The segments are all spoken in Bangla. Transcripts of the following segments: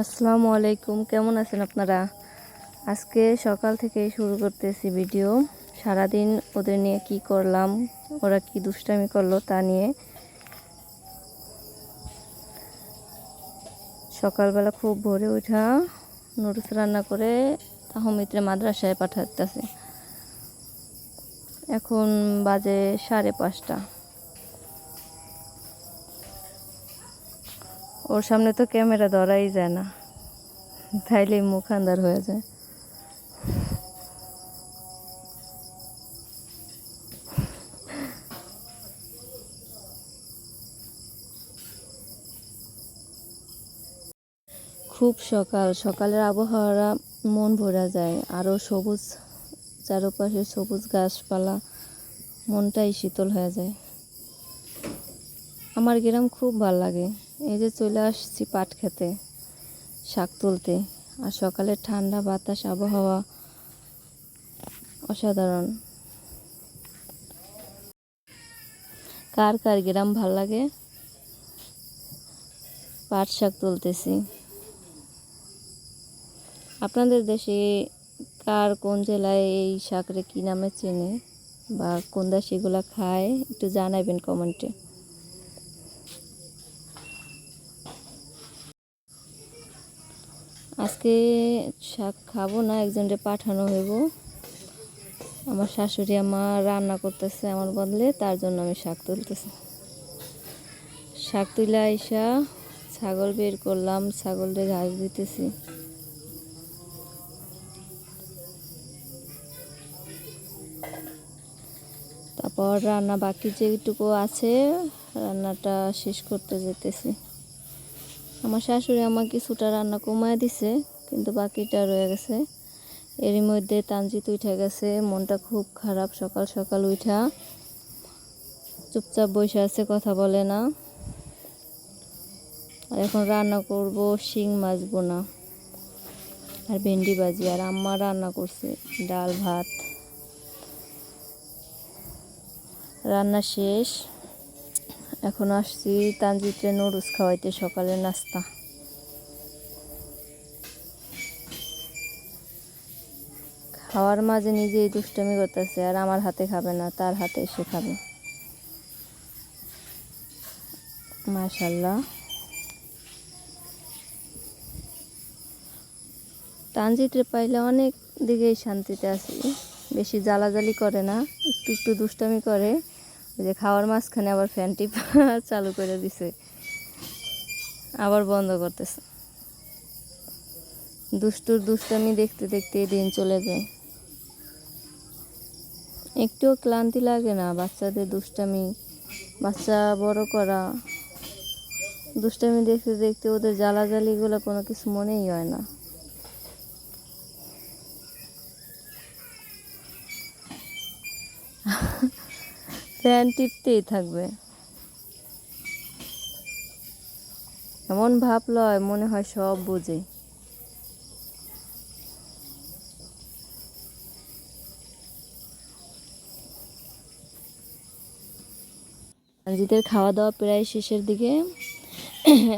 আসসালামু আলাইকুম, কেমন আছেন আপনারা? আজকে সকাল থেকে শুরু করতেছি ভিডিও। সারাদিন ওদের নিয়ে কি করলাম, ওরা কি দুষ্টামি করলো তা নিয়ে। সকালবেলা খুব ভোরে উঠা নুডলস রান্না করে তাহমিত্রে মাদ্রাসায় পাঠাতেছে। এখন বাজে 5:30। ওর সামনে তো ক্যামেরা ধরাই যায় না, তাইলে মুখ আন্দার হয়ে যায়। খুব সকালের আবহাওয়া মন ভরা যায়, আরও সবুজ, চারপাশে সবুজ গাছপালা, মনটাই শীতল হয়ে যায়। আমার গ্রাম খুব ভালো লাগে। এই যে চলে আসছি পাট খেতে শাক তুলতে, আর সকালের ঠান্ডা বাতাস, আবহাওয়া অসাধারণ। কার কার গ্রাম ভাল লাগে? পাট শাক তুলতেছি। আপনাদের দেশে কার কোন জেলায় এই শাকরে কী নামে চেনে, বা কোন দেশে এগুলা খায়, একটু জানাবেন কমেন্টে। আজকে শাক খাবো না, একজনকে পাঠানো হইব। আমার শাশুড়ি আমার রান্না করতেছে আমার বদলে, তার জন্য আমি শাক তুলতেছি। শাক তুলে আইসা ছাগল বের করলাম, ছাগলকে ঘাস দিতেছি। তারপর রান্না বাকি যেটুকু আছে রান্নাটা শেষ করতে যেতেছি। আমার শাশুড়ি আমাকে কিছুটা রান্না কমায় দিছে, কিন্তু বাকিটা রয়ে গেছে। এরই মধ্যে তানজিৎ উঠে গেছে, মনটা খুব খারাপ। সকাল সকাল উঠা চুপচাপ বসে আছে, কথা বলে না। আর এখন রান্না করব শিং মাছ বোনা আর ভেন্ডি ভাজি, আর আম্মা রান্না করছে ডাল ভাত। রান্না শেষ, এখন আসছি তানজিৎরে নুডলস খাওয়াইতে, সকালের নাস্তা। খাওয়ার মাঝে নিজেই দুষ্টামি করতেছে, আর আমার হাতে খাবে না, তার হাতে এসে খাবে। মাশাআল্লাহ। তানজিৎরে পাইলে অনেক দিকেই শান্তিতে আছি। বেশি জ্বালাজালি করে না, একটু একটু দুষ্টামি করে। ওই যে খাওয়ার মাঝখানে আবার ফ্যান টিপ চালু করে দিছে, আবার বন্ধ করতেছে। দুষ্টুর দুষ্টামি দেখতে দেখতে দিন চলে যায়। একটুও ক্লান্তি লাগে না বাচ্চাদের দুষ্টামি, বাচ্চা বড় করা। দুষ্টামি দেখতে দেখতে ওদের জ্বালাজালিগুলো কোনো কিছু মনেই হয় না। ফ্যান টিপতেই থাকবে, এমন ভাব লয় মনে হয় সব বোঝে। রঞ্জিতের খাওয়া দাওয়া প্রায় শেষের দিকে।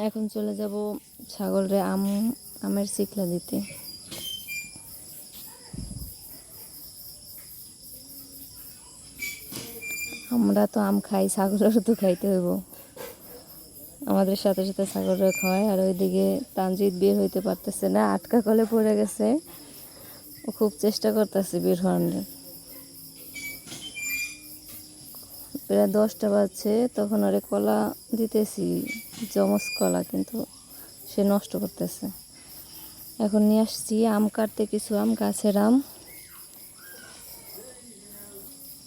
এখন চলে যাব ছাগলরে আমের শিকলা দিতে। আমরা তো আম খাই, ছাগলেরও তো খাইতে হইব। আমাদের সাথে সাথে ছাগলরে খাওয়ায়। আর ওইদিকে তানজিৎ বের হইতে পারতেছে না, আটকা কলে পড়ে গেছে। ও খুব চেষ্টা করতেছে বের হওয়ার। প্রায় 10টা বাজছে, তখন ওরে কলা দিতেছি, জমজ কলা, কিন্তু সে নষ্ট করতেছে। এখন নিয়ে আসছি আম কাটতে, কিছু আম, গাছের আম।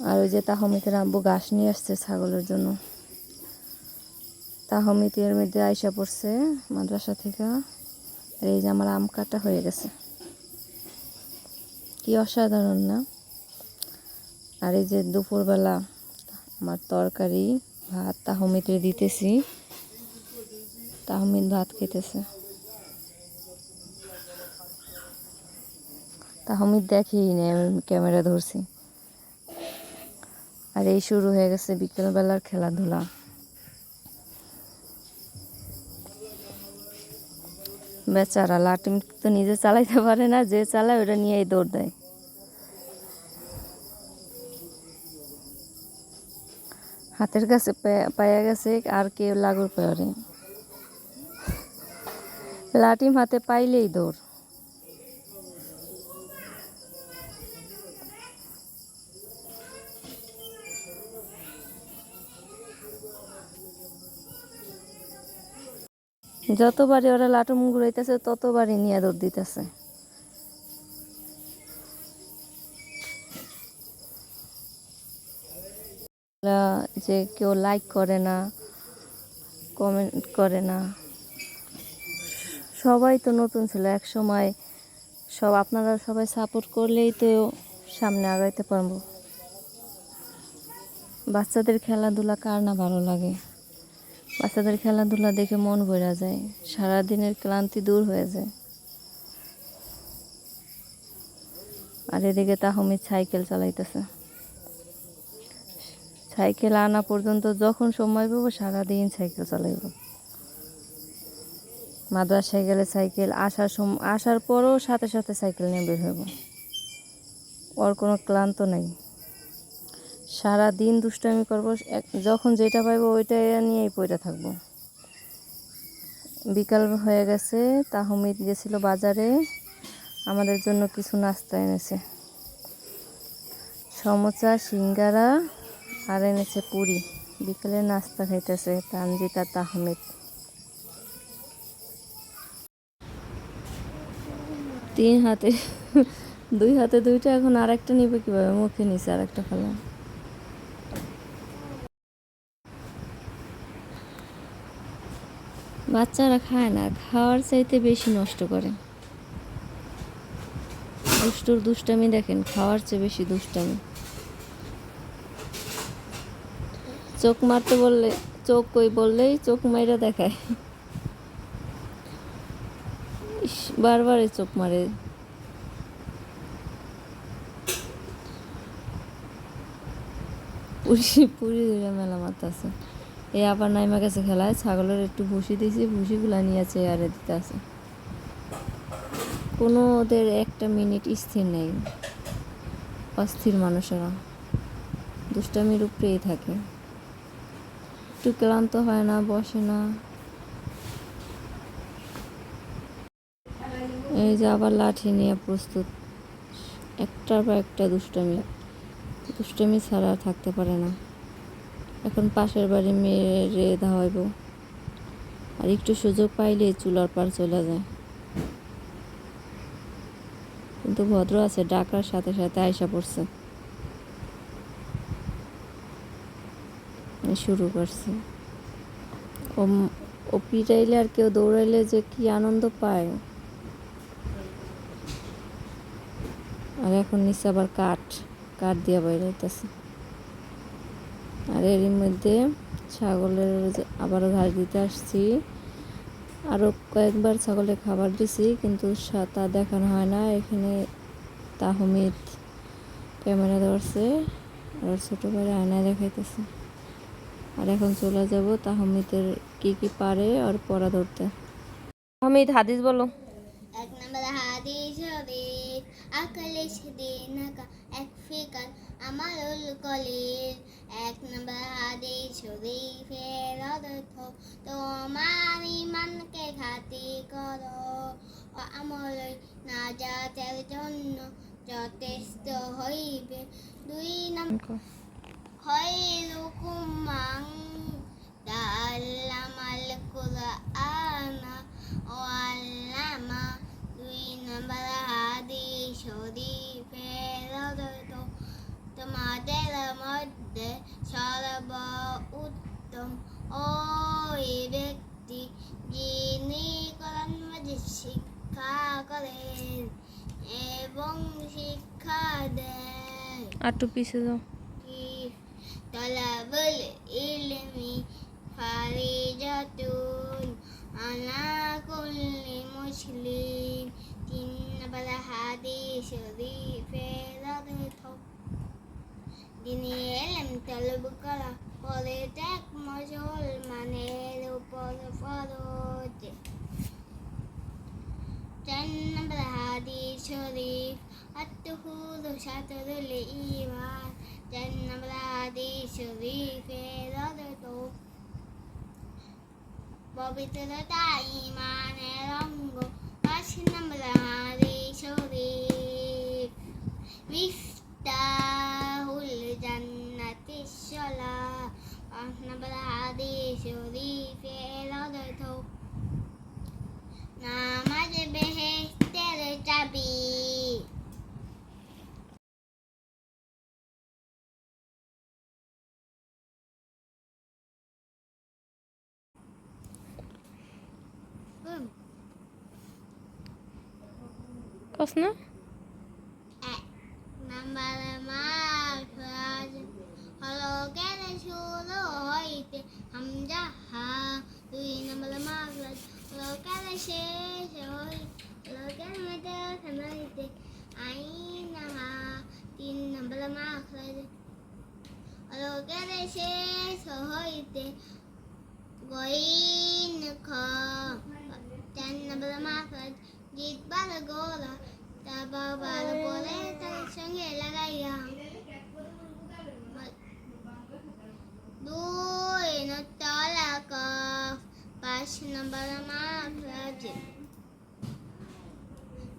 আর ওই যে তাহমিতের আব্বু ঘাস নিয়ে আসছে ছাগলের জন্য। তাহমিতের মধ্যে আইসা পড়ছে মাদ্রাসা থেকে। আর এই যে আমার আম কাটা হয়ে গেছে, কি অসাধারণ না? আর এই যে দুপুরবেলা আমার তরকারি ভাত তাহমিদরে দিতেছি, তাহমিদ ভাত খেতেছে। তাহমিদ দেখেই নেই আমি ক্যামেরা ধরছি। আর এই শুরু হয়ে গেছে বিকেলবেলার খেলাধুলা। বেচারা লাটিম তো নিজে চালাইতে পারে না, যে চালায় ওটা নিয়েই দৌড় দেয়। হাতের কাছে পায়া গেছে আর কেউ লাগুর পারে, লাটিম হাতে পাইলেই দৌড়। যতবারই ওরা লাটুম ঘুরাইতেছে ততবারই নিয়ে দৌড় দিতেছে। যে কেউ লাইক করে না, কমেন্ট করে না, সবাই তো নতুন ছিল এক সময়, সব আপনারা সবাই সাপোর্ট করলেই তো সামনে আগাইতে পারবো। বাচ্চাদের খেলাধুলা কার না ভালো লাগে? বাচ্চাদের খেলাধুলা দেখে মন ভরে যায়, সারাদিনের ক্লান্তি দূর হয়ে যায়। আর এদিকে তাহমিদ সাইকেল চালাইতেছে, সাইকেল আনা পর্যন্ত যখন সময় পাবো সারাদিন সাইকেল চালাইব। মাদ্রাসায় গেলে সাইকেল, আসার পরও সাথে সাথে সাইকেল নিয়ে বের হইব। ওর কোনো ক্লান্ত নাই, সারাদিন দুষ্টামি করবো, যখন যেটা পাইবো ওইটা নিয়েই পড়ে থাকবো। বিকাল হয়ে গেছে, তাহমিদ গেছিল বাজারে, আমাদের জন্য কিছু নাস্তা এনেছে, সমোসা, সিঙ্গারা আর এনেছে পুরি। বিকেলে নাস্তা খাইতেছে তানজিত আর তাহমিদ। তিন হাতে দুই হাতে দুইটা, এখন আর একটা নিবে কিভাবে? মুখে নিছে আর একটা ফেলা। বাচ্চারা খায় না, খাওয়ার চাইতে বেশি নষ্ট করে। দুষ্টুর দুষ্টামি দেখেন, খাওয়ার চেয়ে বেশি দুষ্টামি। চোখ মারতে বললে, চোখ কই বললেই চোখ মাইরা দেখায়, বারবার চোখ মারে। পুরি ধরে মেলা মারতেছে। এই আবার নাইমা গেছে খেলায়, ছাগলের একটু ভুসি দিয়েছি, ভুসিগুলা নিয়ে চেয়ারে দিতে আছে। কোনো ওদের একটা মিনিট স্থির নেই, অস্থির মানুষেরা দুষ্টামির উপরেই থাকে, একটু ক্লান্ত হয় না, বসে না। এই যে আবার লাঠি নিয়ে প্রস্তুত, একটার পর একটা দুষ্টামি ছাড়া থাকতে পারে না। এখন পাশের বাড়ি মেয়েরে ধাওয়াইব, আর একটু সুযোগ পাইলে চুলার পার চলে যায়। কিন্তু ভদ্র আছে, ডাকার সাথে সাথে আইসা পড়ছে, শুরু করছে। ও পিটাইলে আর কেউ দৌড়াইলে যে কি আনন্দ পায়। আর এখন নিচে আবার কাঠ দিয়ে বাইরেছে। আর এরই মধ্যে ছাগলের আবারও ঘাস দিতে আসছি, আরও কয়েকবার ছাগলে খাবার দিছি, কিন্তু তা দেখানো হয় না। এখানে তাহমিদ ক্যামেরা ধরছে আর ছোটো করে আয়নায় দেখাইতেছে। আর এখন চলে যাব তাহমিদের কি কি পারে আর পড়া ধরতে। তাহমিদ হাদিস বলো। এক নম্বর হাদিস শরীফ, আকলে সেদিনাকা এক ফিকার আমারুল কলিল। এক নম্বর হাদিস শরীফের অর্থ, তোমার ঈমানকে খাঁটি করো ও আমলই নাজাতের জন্য যথেষ্ট হইবে। দুই নম্বর খয়রুকুম মান তাআল্লামাল কুরআনা ওয়া আল্লামা। দুই নম্বর হাদিস শরীফের অর্থ, তোমাদের মধ্যে সর্বোত্তম ওই ব্যক্তি যিনি কোরআন মাজিদ শিক্ষা করেন এবং শিক্ষা দেন। একটু পিছিয়ে যাও। তলাবুল ইলমি ফারিজাতুন আলা কুল্লি মুসলিম। তিন নম্বর হাদিস শরীফের অর্থ, যিনি ইলম তলব করা প্রত্যেক মুসলমানের উপর ফরজ। جنب الحديث شريف الدخول شطر الإيمان جنب الحديث شريف رضته পবিত্রতা ঈমানের অঙ্গ পাঁচ নম্বর হাদিস শরীফ মিফতাহুল জান্নাতিস সালাহ পাঁচ নম্বর হাদিস শরীফের অর্থ নামাজ বেহেশতের চাবি। কস না এক নাম্বার মাখরাজ হলকের শুরু হইতে হামজা হা। দুই নাম্বার মাখরাজ হলকের শেষ হইতে হলকের মাঝখান হইতে আইন হা। তিন নাম্বার মাখরাজ হলকের শেষ হইতে গইন খ। চার নাম্বার মাখরাজ জিতবার গোলা তারপর ভালো বলে তার সঙ্গে লাগাইয়া। দুই নতলা কফ পাঁচ নম্বর মাখরাজ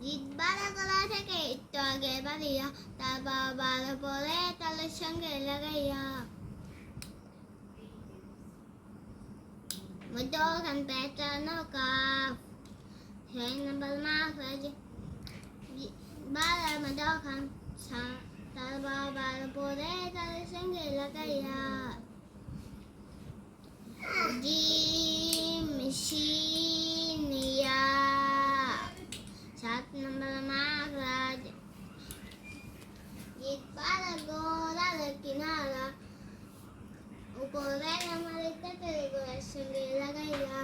জিতবার গলা থেকে একটু আগে বাড়িয়া তারপর ভালো বলে তার সঙ্গে লাগাইয়া। মধ্যখান পেঁচানো কাফ ছয় নম্বর মাখরাজ বালা মধ্যখান তারপর ভালো পরে তার সঙ্গে লাগাইয়া। জিম শিন ইয়া সাত নম্বর মাখরাজ জিতবার গোলার কিনারা উপরে আমার তাতে গোলার সঙ্গে লাগাইয়া।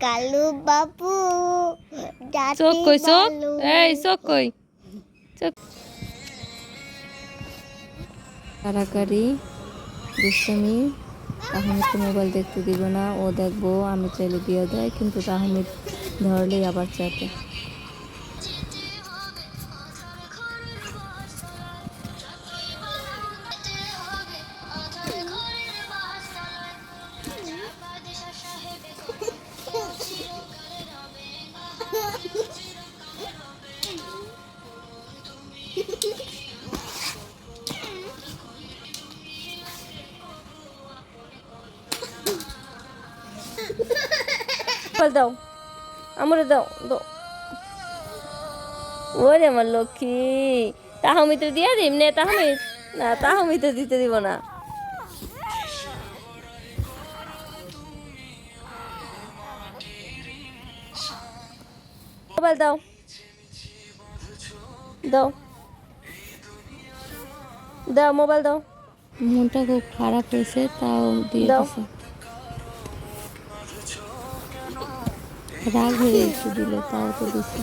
কালু বাবু চোখ কই চোখ এই চোখ কই চোখ কারাকারি দুষ্টামি। তাহমিদকে মোবাইল দেখতে দিব না, ও দেখবো আমি চাইলে দিয়ে দেয়, কিন্তু তাহমিদ ধরলেই আবার চাতে। দাও আমার দাও দাও ওরে আমার লক্ষ্মী। তাহমিদ দিয়ে দিম নে, তাহমিদ না, তাহমিদ দিতে দিব না। মোবাইল দাও দাও দাও মোবাইল দাও। মনটা খুব খারাপ হয়েছে, তাও দিয়ে দিছে। রাগ হয়ে একটু দিল, তাও তো দিছে।